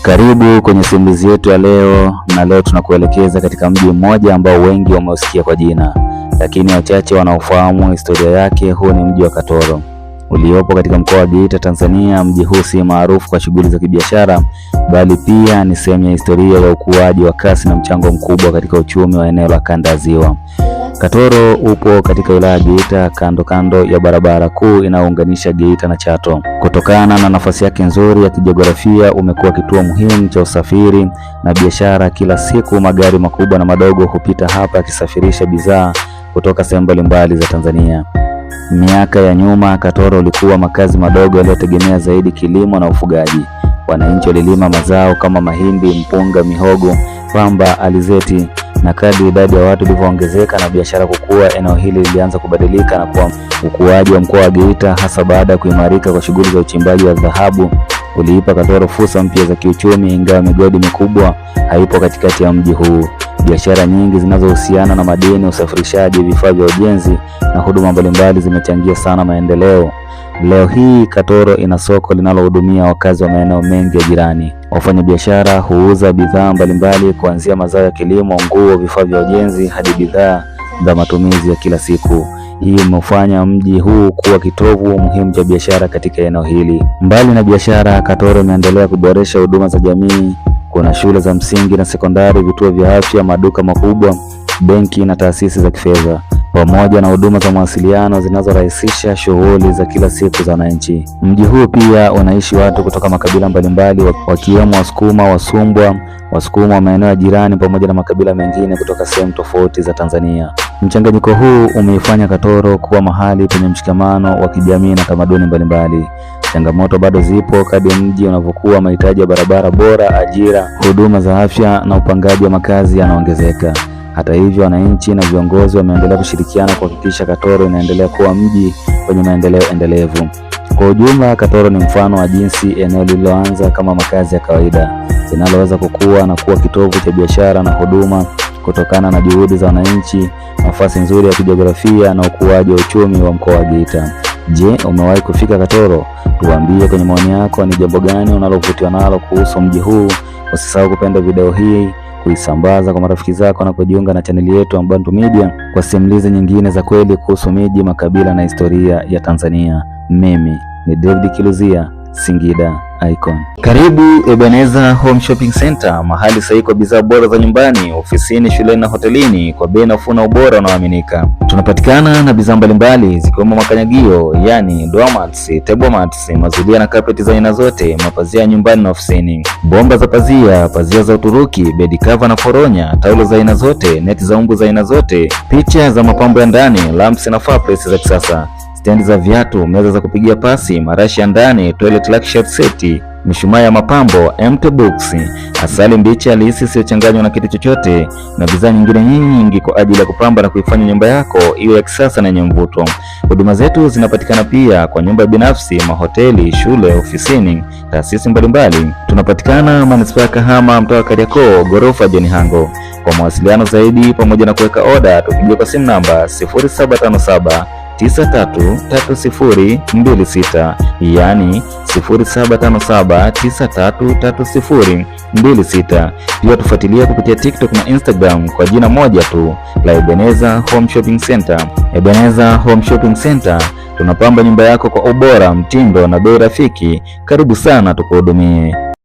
Karibu kwenye simulizi yetu ya leo, na leo tunakuelekeza katika mji mmoja ambao wengi wameusikia kwa jina, lakini wachache wanaofahamu historia yake. Huu ni mji wa Katoro uliopo katika mkoa wa Geita, Tanzania. Mji huu si maarufu kwa shughuli za kibiashara, bali pia ni sehemu ya historia ya ukuaji wa kasi na mchango mkubwa katika uchumi wa eneo la kanda ya Ziwa. Katoro upo katika wilaya ya Geita, kando ya barabara kuu inayounganisha Geita na Chato. Kutokana na nafasi yake nzuri ya kijiografia, umekuwa kituo muhimu cha usafiri na biashara. Kila siku magari makubwa na madogo hupita hapa yakisafirisha bidhaa kutoka sehemu mbalimbali za Tanzania. Miaka ya nyuma, Katoro ulikuwa makazi madogo yaliyotegemea zaidi kilimo na ufugaji. Wananchi walilima mazao kama mahindi, mpunga, mihogo, pamba, alizeti, na kadri idadi ya watu ilivyoongezeka na biashara kukua, eneo hili lilianza kubadilika na kuwa ukuaji wa mkoa wa Geita, hasa baada ya kuimarika kwa shughuli za uchimbaji wa dhahabu uliipa Katoro fursa mpya za kiuchumi. Ingawa migodi mikubwa haipo katikati ya mji huu, biashara nyingi zinazohusiana na madini, usafirishaji, vifaa vya ujenzi na huduma mbalimbali zimechangia sana maendeleo. Leo hii Katoro ina soko linalohudumia wakazi wa maeneo mengi ya jirani. Wafanyabiashara huuza bidhaa mbalimbali kuanzia mazao ya kilimo, nguo, vifaa vya ujenzi hadi bidhaa za matumizi ya kila siku. Hii imefanya mji huu kuwa kitovu muhimu cha biashara katika eneo hili. Mbali na biashara, Katoro imeendelea kuboresha huduma za jamii. Kuna shule za msingi na sekondari, vituo vya afya, maduka makubwa, benki na taasisi za kifedha, pamoja na huduma za mawasiliano zinazorahisisha shughuli za kila siku za wananchi. Mji huu pia unaishi watu kutoka makabila mbalimbali, wakiwemo Wasukuma, Wasumbwa, Wasukuma wa maeneo ya jirani, pamoja na makabila mengine kutoka sehemu tofauti za Tanzania. Mchanganyiko huu umeifanya Katoro kuwa mahali penye mshikamano wa kijamii na tamaduni mbalimbali. Changamoto bado zipo kadri mji unavyokuwa. Mahitaji ya barabara bora, ajira, huduma za afya na upangaji wa makazi yanaongezeka. Hata hivyo, wananchi na viongozi wameendelea kushirikiana kuhakikisha Katoro inaendelea kuwa mji wenye maendeleo endelevu. Kwa ujumla, Katoro ni mfano wa jinsi eneo lililoanza kama makazi ya kawaida linaloweza kukua na kuwa kitovu cha biashara na huduma kutokana na juhudi za wananchi, nafasi nzuri ya kijiografia na ukuaji wa uchumi wa mkoa wa Geita. Je, umewahi kufika Katoro? Tuambie kwenye maoni yako ni jambo gani unalovutiwa nalo kuhusu mji huu. Usisahau kupenda video hii, kuisambaza kwa marafiki zako na kujiunga na chaneli yetu Mbantu Media kwa simulizi nyingine za kweli kuhusu miji, makabila na historia ya Tanzania. Mimi ni David Kiluzia, Singida Icon. Karibu Ebeneza Home Shopping Center, mahali sahihi kwa bidhaa bora za nyumbani, ofisini, shuleni na hotelini kwa bei nafuu na ubora unaoaminika. Tunapatikana na bidhaa mbalimbali zikiwemo makanyagio, yani doormats, table mats, mazulia na carpet za aina zote, mapazia ya nyumbani na ofisini, bomba za pazia, pazia za Uturuki, bed cover na foronya, taulo za aina zote, neti za umbu za aina zote, picha za mapambo ya ndani, lamps na fireplace za kisasa, stendi za viatu, meza za kupigia pasi, marashi ya ndani, toilet lampshade seti, mishumaa ya mapambo, empty box, asali mbichi halisi isiyochanganywa na kitu chochote, na bidhaa nyingine nyingi kwa ajili ya kupamba na kuifanya nyumba yako iwe ya kisasa na yenye mvuto. Huduma zetu zinapatikana pia kwa nyumba binafsi, mahoteli, shule, ofisini, taasisi mbalimbali. Tunapatikana manispaa ya Kahama, mtaa wa Kariakoo, ghorofa John Hango. Kwa mawasiliano zaidi pamoja na kuweka oda, tupigie kwa simu namba 0757 933026, yani 0757933026. Pia tufuatilia kupitia TikTok na Instagram kwa jina moja tu la Ebeneza Home Shopping Center. Ebeneza Home Shopping Center, tunapamba nyumba yako kwa ubora, mtindo na bei rafiki. Karibu sana tukuhudumie.